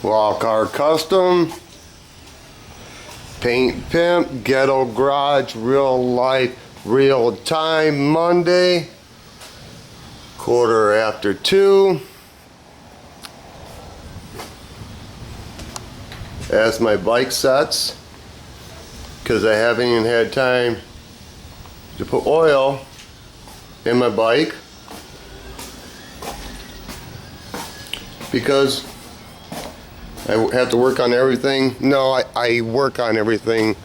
Walk Car Custom, Paint Pimp, Ghetto Garage, Real Life, Real Time, Monday, 2:15. As my bike sets, because I haven't even had time to put oil in my bike, because I have to work on everything. No, I work on everything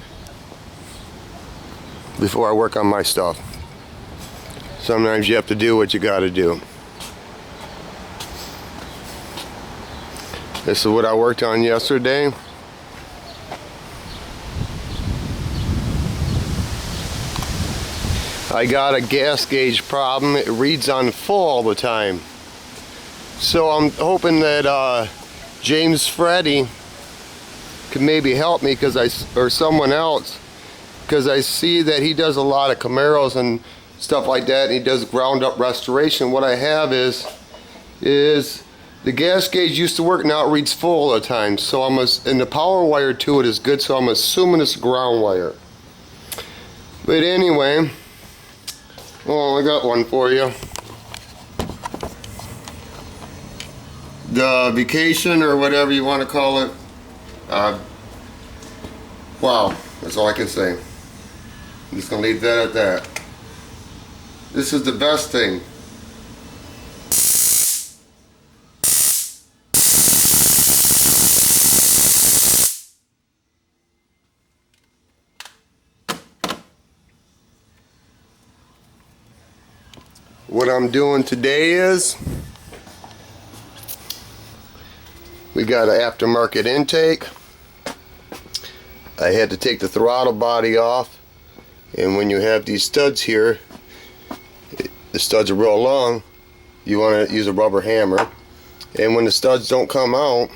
before I work on my stuff. Sometimes you have to do what you gotta do. This is what I worked on yesterday. I got a gas gauge problem. It reads on full all the time. So I'm hoping that James Freddy could maybe help me, or someone else, because I see that he does a lot of Camaros and stuff like that, and he does ground up restoration. What I have is the gas gauge used to work, now it reads full all the time. So and the power wire to it is good, so I'm assuming it's ground wire. But anyway, well, I got one for you. The vacation, or whatever you want to call it. Wow, that's all I can say. I'm just going to leave that at that. This is the best thing. What I'm doing today is, we got an aftermarket intake. I had to take the throttle body off, and when you have these studs here, the studs are real long, you want to use a rubber hammer, and when the studs don't come out,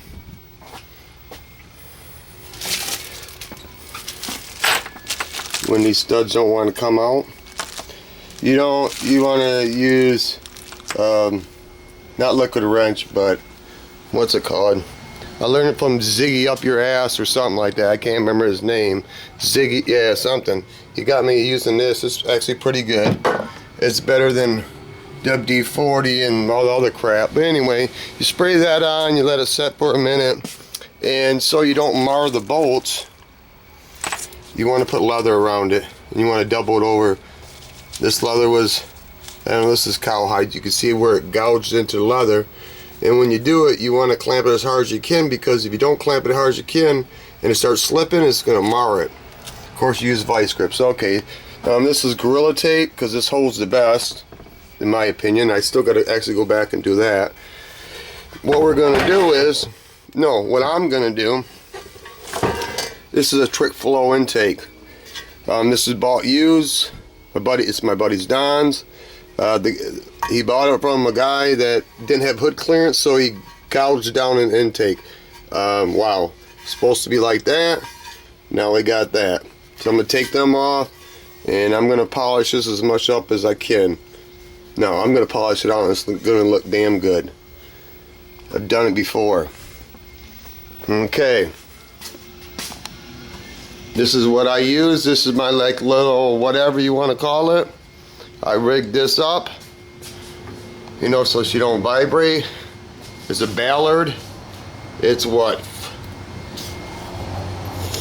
when these studs don't want to come out, you want to use not liquid wrench, but what's it called? I learned it from Ziggy Up Your Ass or something like that. I can't remember his name. Ziggy, yeah, something. He got me using this. It's actually pretty good. It's better than WD-40 and all the other crap. But anyway, you spray that on, you let it set for a minute, and so you don't mar the bolts, you want to put leather around it, and you want to double it over. This leather was, I don't know, this is cowhide. You can see where it gouged into the leather. And when you do it, you want to clamp it as hard as you can, because if you don't clamp it as hard as you can and it starts slipping, it's going to mar it. Of course, you use vice grips. Okay, this is Gorilla Tape, because this holds the best, in my opinion. I still got to actually go back and do that. What we're going to do is, what I'm going to do, this is a Trick Flow intake. This is bought used. It's my buddy's Don's. He bought it from a guy that didn't have hood clearance, so he gouged down an intake. Wow, it's supposed to be like that. Now we got that. So I'm going to take them off, and I'm going to polish this as much up as I can. No, I'm going to polish it on. It's going to look damn good. I've done it before. Okay. This is what I use. This is my little whatever you want to call it. I rigged this up, so she don't vibrate. It's a Ballard. It's what,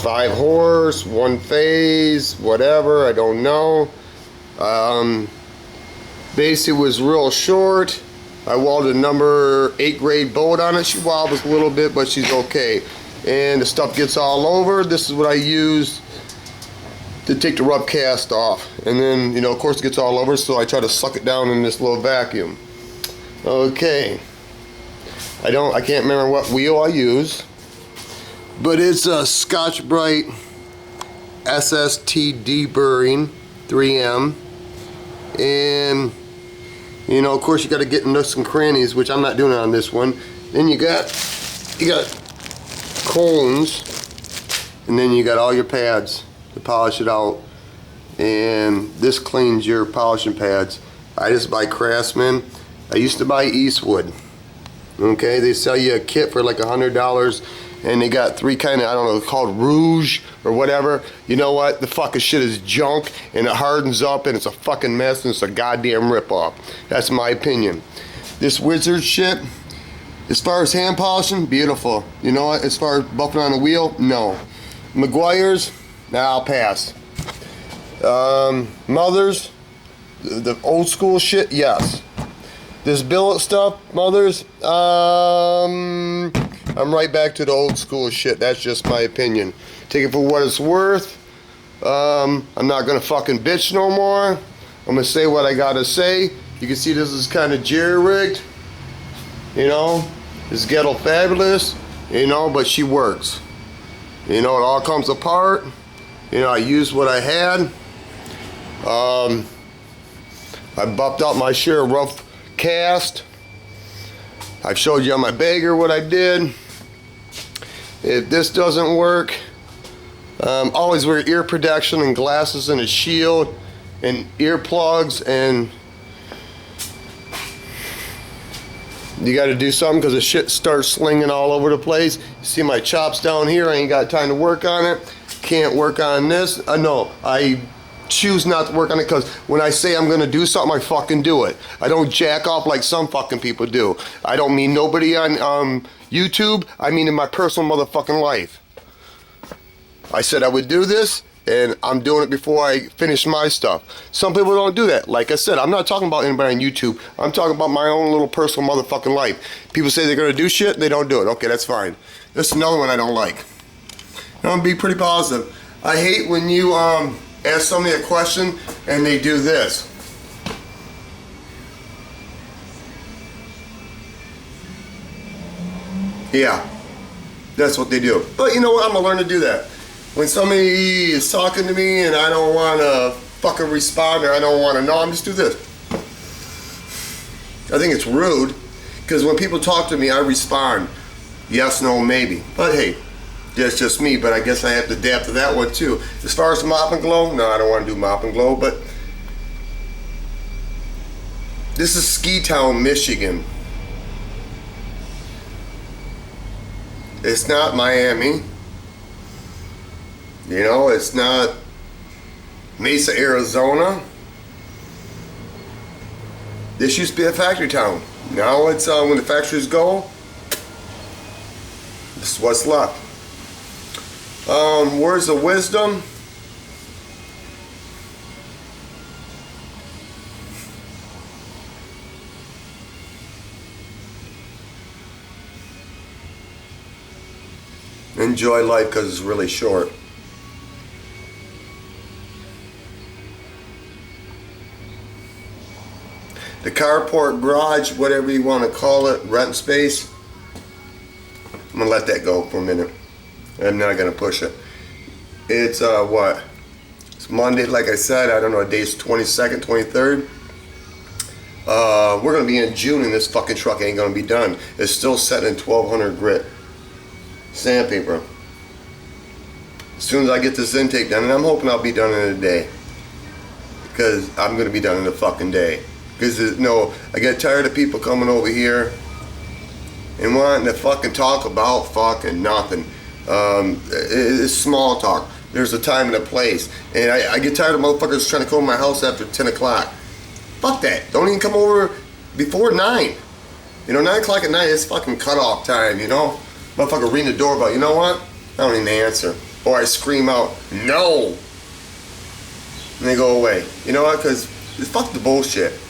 5 horse, 1 phase, whatever, I don't know. Base, it was real short. I welded a number 8 grade bolt on it. She wobbles a little bit, but she's okay. And the stuff gets all over. This is what I use to take the rub cast off. And then, of course it gets all over, so I try to suck it down in this little vacuum. Okay. I can't remember what wheel I use, but it's a Scotch-Brite SST deburring 3M. And, of course you got to get in nooks and crannies, which I'm not doing on this one. Then you got cones, and then you got all your pads to polish it out, and this cleans your polishing pads. I just buy Craftsman. I used to buy Eastwood. Okay, they sell you a kit for like $100, and they got 3 kind of, I don't know, called Rouge or whatever. You know what? The fucking shit is junk, and it hardens up, and it's a fucking mess, and it's a goddamn ripoff. That's my opinion. This Wizard shit, as far as hand polishing, beautiful. You know what? As far as buffing on the wheel, no. Meguiar's, nah, I'll pass. Mother's, the old school shit, yes. This billet stuff, Mother's, I'm right back to the old school shit. That's just my opinion. Take it for what it's worth. I'm not gonna fucking bitch no more. I'm gonna say what I gotta say. You can see this is kind of jerry-rigged. You know, it's ghetto fabulous. You know, but she works. You know, it all comes apart. You know, I used what I had. I buffed out my share of rough cast. I've showed you on my bagger what I did. If this doesn't work, always wear ear protection and glasses and a shield and earplugs, and you got to do something because the shit starts slinging all over the place. You see my chops down here, I ain't got time to work on it. Can't work on this. No, I choose not to work on it because when I say I'm gonna do something, I fucking do it. I don't jack off like some fucking people do. I don't mean nobody on YouTube. I mean in my personal motherfucking life. I said I would do this, and I'm doing it before I finish my stuff. Some people don't do that. Like I said, I'm not talking about anybody on YouTube. I'm talking about my own little personal motherfucking life. People say they're gonna do shit, they don't do it. Okay, that's fine. This is another one I don't like. I'm gonna be pretty positive. I hate when you ask somebody a question and they do this. Yeah, that's what they do. But you know what? I'm gonna learn to do that. When somebody is talking to me and I don't want to fucking respond, or I don't want to know, I'm just do this. I think it's rude because when people talk to me, I respond. Yes, no, maybe. But hey, that's just me, but I guess I have to adapt to that one too. As far as mop and glow, no, I don't want to do mop and glow, but this is Ski Town, Michigan. It's not Miami. You know, it's not Mesa, Arizona. This used to be a factory town. Now it's when the factories go, this is what's left. Words of wisdom. Enjoy life because it's really short. The carport, garage, whatever you want to call it, rent space. I'm gonna let that go for a minute. I'm not gonna push it. It's what? It's Monday, like I said. I don't know. Day's 22nd, 23rd. We're gonna be in June, and this fucking truck ain't gonna be done. It's still set in 1200 grit sandpaper. As soon as I get this intake done, and I'm hoping I'll be done in a day, because I'm gonna be done in a fucking day. Because no, I get tired of people coming over here and wanting to fucking talk about fucking nothing. It's small talk. There's a time and a place. And I get tired of motherfuckers trying to come to my house after 10 o'clock. Fuck that. Don't even come over before 9. You know, 9 o'clock at night is fucking cutoff time, you know? Motherfucker ring the doorbell. You know what? I don't even answer. Or I scream out, no! And they go away. You know what? Because fuck the bullshit.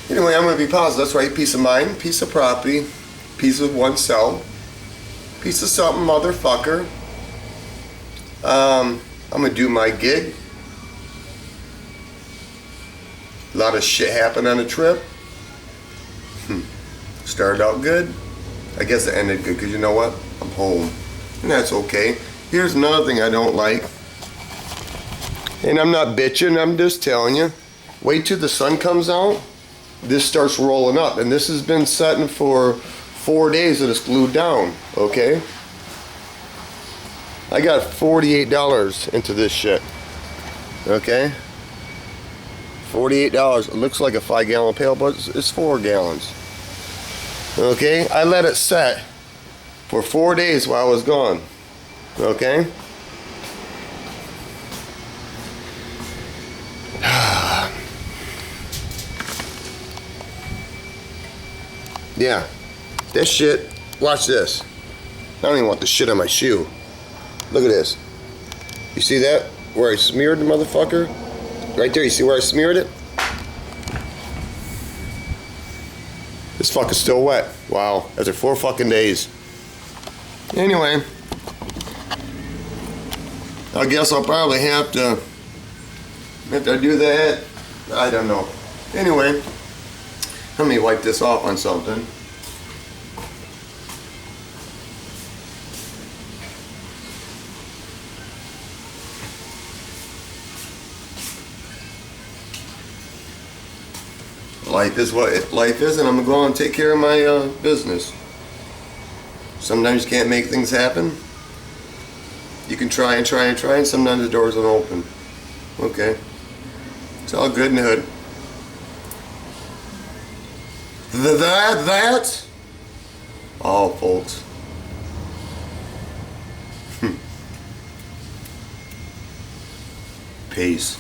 Anyway, I'm going to be positive. That's right. Peace of mind, piece of property, piece of oneself, piece of something, motherfucker. I'm going to do my gig. A lot of shit happened on the trip. Started out good. I guess it ended good because you know what? I'm home. And that's okay. Here's another thing I don't like. And I'm not bitching. I'm just telling you. Wait till the sun comes out. This starts rolling up, and this has been setting for 4 days that it's glued down. Okay, I got $48 into this shit. Okay, $48. It looks like a 5-gallon pail, but it's 4 gallons. Okay, I let it set for 4 days while I was gone. Okay. Yeah, this shit, watch this. I don't even want the shit on my shoe. Look at this. You see that? Where I smeared the motherfucker? Right there, you see where I smeared it? This fucker's still wet. Wow, after 4 fucking days. Anyway, I guess I'll probably have to, if I do that, I don't know. Anyway, let me wipe this off on something. Life is what life is, and I'm going to take care of my business. Sometimes you can't make things happen. You can try and try and try, and sometimes the doors don't open. Okay. It's all good in the hood. That? Oh, folks. Peace.